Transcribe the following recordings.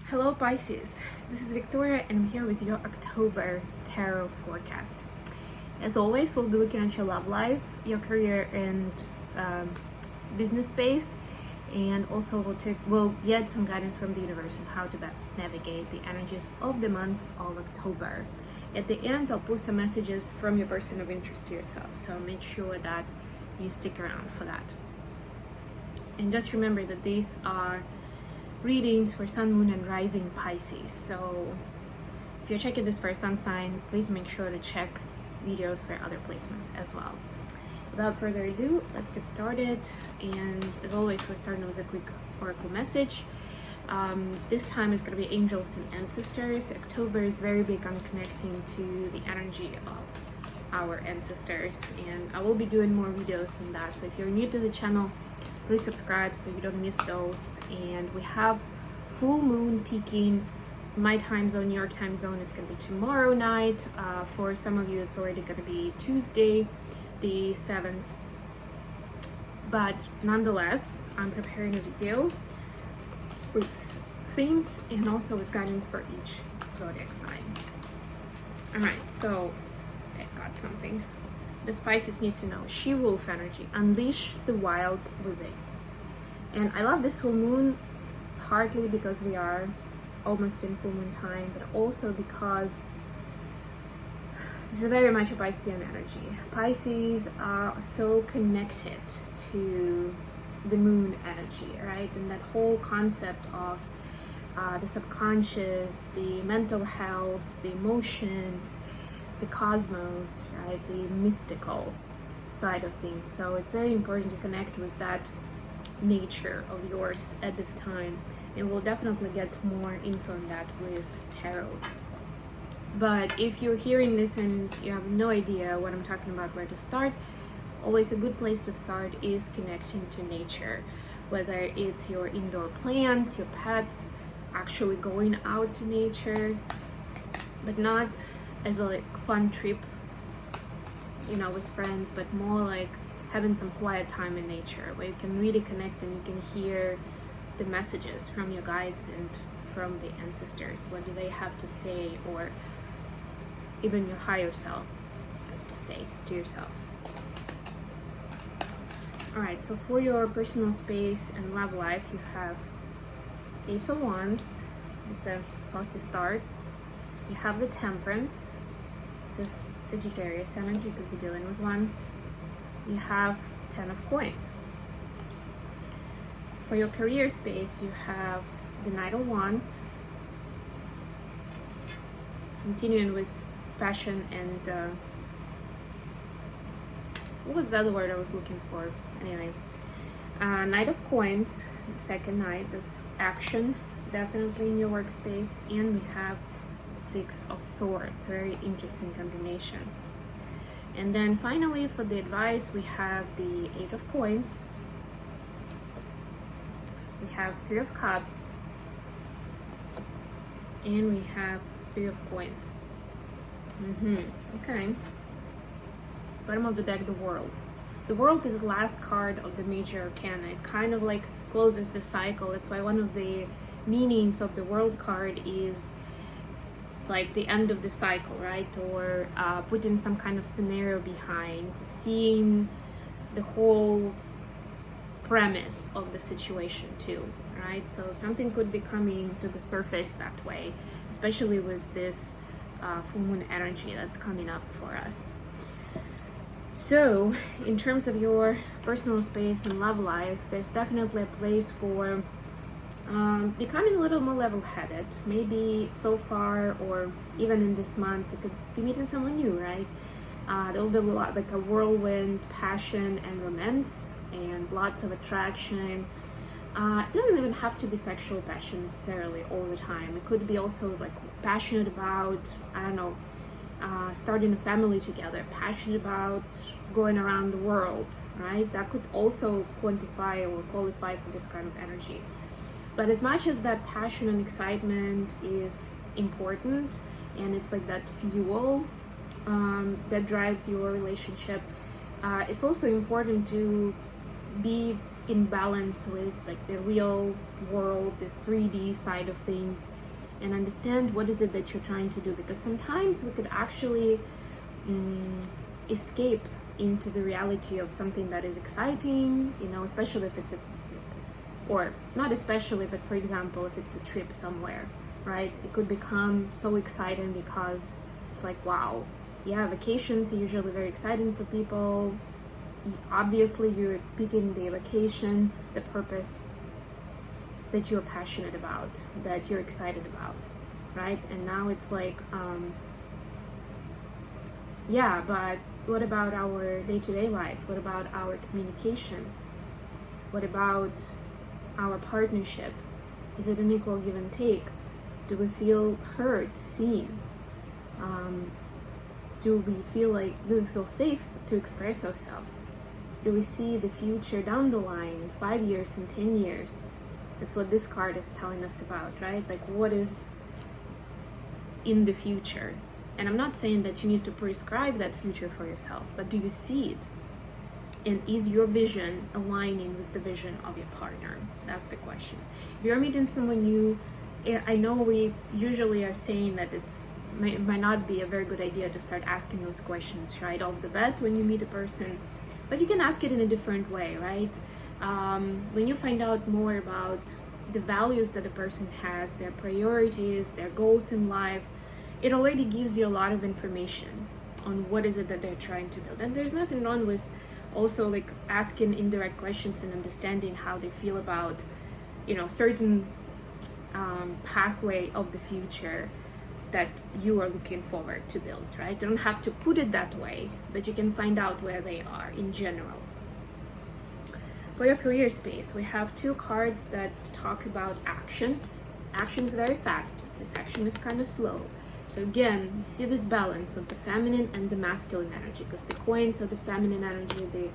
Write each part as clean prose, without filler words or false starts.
Hello Pisces, this is Victoria and I'm here with your October Tarot forecast. As always, we'll be looking at your love life, your career and business space, and also we'll get some guidance from the universe on how to best navigate the energies of the months of October. At the end, I'll pull some messages from your person of interest to yourself, so make sure that you stick around for that. And just remember that these are readings for Sun, Moon, and Rising Pisces. So if you're checking this for a sun sign, please make sure to check videos for other placements as well. Without further ado, let's get started. And as always, we're starting with a quick oracle message. This time is going to be angels and ancestors. October is very big on connecting to the energy of our ancestors, and I will be doing more videos on that. So if you're new to the channel, please subscribe so you don't miss those. And we have full moon peaking. My time zone, your time zone, is going to be tomorrow night. For some of you, it's already going to be Tuesday, the 7th. But nonetheless, I'm preparing a video with themes and also with guidance for each zodiac sign. Alright, so I got something. The Pisces need to know. She-wolf energy. Unleash the wild within. And I love this full moon, partly because we are almost in full moon time, but also because this is very much a Piscean energy. Pisces are so connected to the moon energy, right? And that whole concept of the subconscious, the mental health, the emotions, the cosmos, right, the mystical side of things. So it's very important to connect with that nature of yours at this time, and we'll definitely get more info on that with tarot. But if you're hearing this and you have no idea what I'm talking about, where to start, always a good place to start is connecting to nature, whether it's your indoor plants, your pets, actually going out to nature, but not as a fun trip, with friends, but more like having some quiet time in nature where you can really connect and you can hear the messages from your guides and from the ancestors. What do they have to say, or even your higher self has to say to yourself. Alright, so for your personal space and love life, you have Ace of Wands. It's a saucy start. You have the Temperance. This is Sagittarius energy, you could be dealing with one. You have 10 of Coins. For your career space, you have the Knight of Wands. Continuing with passion and what was the other word I was looking for? Anyway, Knight of Coins, the second knight, this action definitely in your workspace, and we have Six of Swords, very interesting combination. And then finally, for the advice, we have the Eight of Coins, we have Three of Cups, and we have Three of Coins. Okay. Bottom of the deck, the World. The World is the last card of the major arcana. It kind of like closes the cycle. That's why one of the meanings of the World card is like the end of the cycle, right? Or putting some kind of scenario behind, seeing the whole premise of the situation too, right? So something could be coming to the surface that way, especially with this full moon energy that's coming up for us. So in terms of your personal space and love life, there's definitely a place for becoming a little more level-headed. Maybe so far, or even in this month, you could be meeting someone new, right? There will be a lot like a whirlwind, passion and romance, and lots of attraction. It doesn't even have to be sexual passion necessarily all the time. It could be also like passionate about, I don't know, starting a family together, passionate about going around the world, right? That could also quantify or qualify for this kind of energy. But as much as that passion and excitement is important, and it's like that fuel that drives your relationship, it's also important to be in balance with like the real world, this 3D side of things, and understand what is it that you're trying to do, because sometimes we could actually escape into the reality of something that is exciting, you know, especially if it's or not especially, but for example, if it's a trip somewhere, right? It could become so exciting because it's like, wow, yeah, vacations are usually very exciting for people. Obviously, you're picking the vacation, the purpose that you're passionate about, that you're excited about, right? And now it's like, yeah, but what about our day-to-day life? What about our communication? What about our partnership? Is it an equal give and take? Do we feel heard, seen? Do we feel safe to express ourselves? Do we see the future down the line in 5 years and 10 years? That's what this card is telling us about, right? Like, what is in the future? And I'm not saying that you need to prescribe that future for yourself, but do you see it? And is your vision aligning with the vision of your partner? That's the question. If you're meeting someone new, I know we usually are saying that it might not be a very good idea to start asking those questions right off the bat when you meet a person, but you can ask it in a different way, right? When you find out more about the values that a person has, their priorities, their goals in life, it already gives you a lot of information on what is it that they're trying to build. And there's nothing wrong with also like asking indirect questions and understanding how they feel about, you know, certain pathway of the future that you are looking forward to build, right? You don't have to put it that way, but you can find out where they are in general. For your career space, we have two cards that talk about action. Action is very fast. This action is kind of slow. So again, you see this balance of the feminine and the masculine energy, because the coins are the feminine energy, the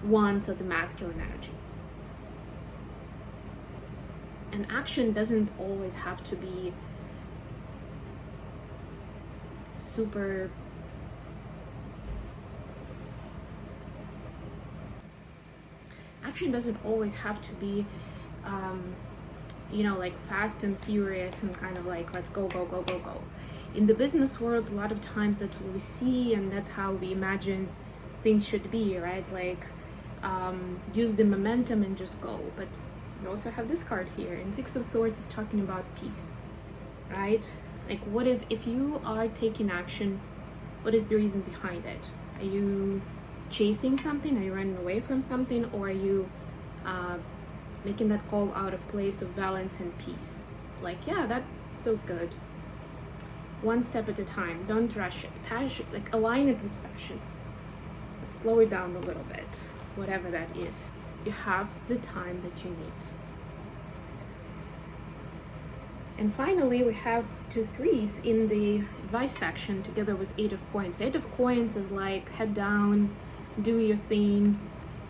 wands are the masculine energy. And action doesn't always have to be super action doesn't always have to be you know, like fast and furious and kind of like let's go go go go go. In the business world, a lot of times that's what we see, and that's how we imagine things should be, right? Like use the momentum and just go. But we also have this card here, and Six of Swords is talking about peace, right? Like, what is, if you are taking action, what is the reason behind it? Are you chasing something? Are you running away from something? Or are you making that call out of place of balance and peace? Like, yeah, that feels good. One step at a time. Don't rush it. Passion, like align it with passion. But slow it down a little bit, whatever that is. You have the time that you need. And finally, we have 2 3s in the advice section together with 8 of coins. 8 of coins is like head down, do your thing,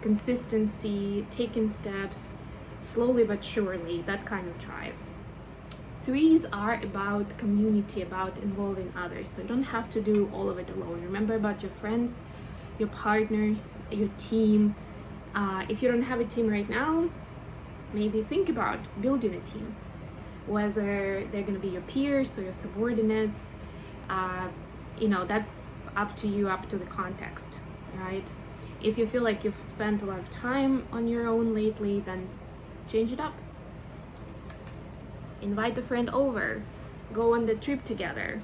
consistency, taking steps, slowly but surely, that kind of drive. 3s are about community, about involving others. So you don't have to do all of it alone. Remember about your friends, your partners, your team. If you don't have a team right now, maybe think about building a team. Whether they're going to be your peers or your subordinates, you know, that's up to you, up to the context, right? If you feel like you've spent a lot of time on your own lately, then change it up. Invite a friend over, go on the trip together.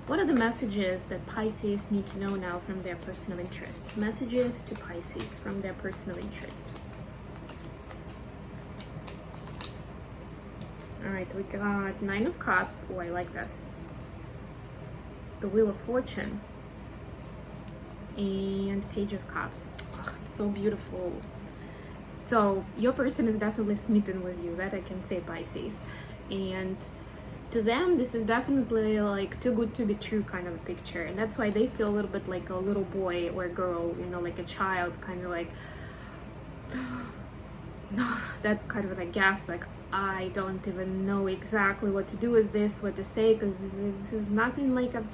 What are the messages that Pisces need to know now from their person of interest? Messages to Pisces from their person of interest. All right, we got 9 of Cups. Oh, I like this. The Wheel of Fortune. And Page of Cups. Oh, it's so beautiful. So your person is definitely smitten with you, that I can say, Pisces. And to them, this is definitely like too good to be true kind of a picture. And that's why they feel a little bit like a little boy or a girl, you know, like a child, kind of like, that kind of like gasp, like, I don't even know exactly what to do with this, what to say, because this is nothing like I've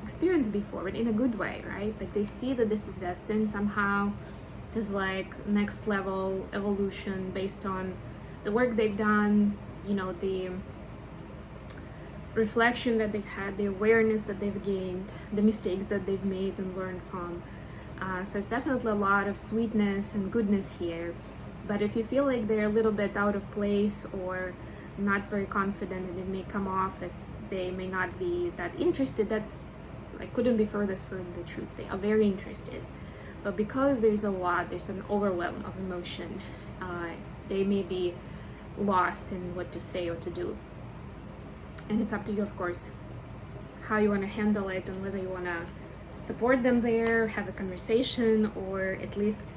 experienced before, but in a good way, right? Like they see that this is destined somehow. Just like next level evolution based on the work they've done, you know, the reflection that they've had, the awareness that they've gained, the mistakes that they've made and learned from. So it's definitely a lot of sweetness and goodness here. But if you feel like they're a little bit out of place or not very confident, and it may come off as they may not be that interested, that's like couldn't be furthest from the truth. They are very interested, but because there's a lot, there's an overwhelm of emotion, they may be lost in what to say or to do. And it's up to you, of course, how you want to handle it, and whether you want to support them there, have a conversation, or at least,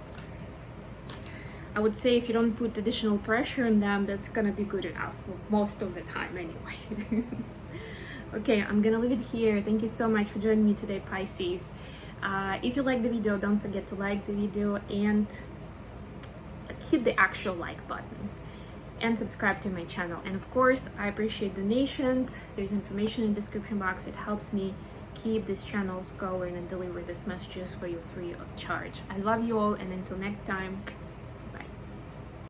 I would say, if you don't put additional pressure on them, that's gonna be good enough for most of the time anyway. Okay, I'm gonna leave it here. Thank you so much for joining me today, Pisces. If you like the video, don't forget to like the video and hit the actual like button and subscribe to my channel. And of course, I appreciate donations. There's information in the description box. It helps me keep these channels going and deliver these messages for you free of charge. I love you all, and until next time,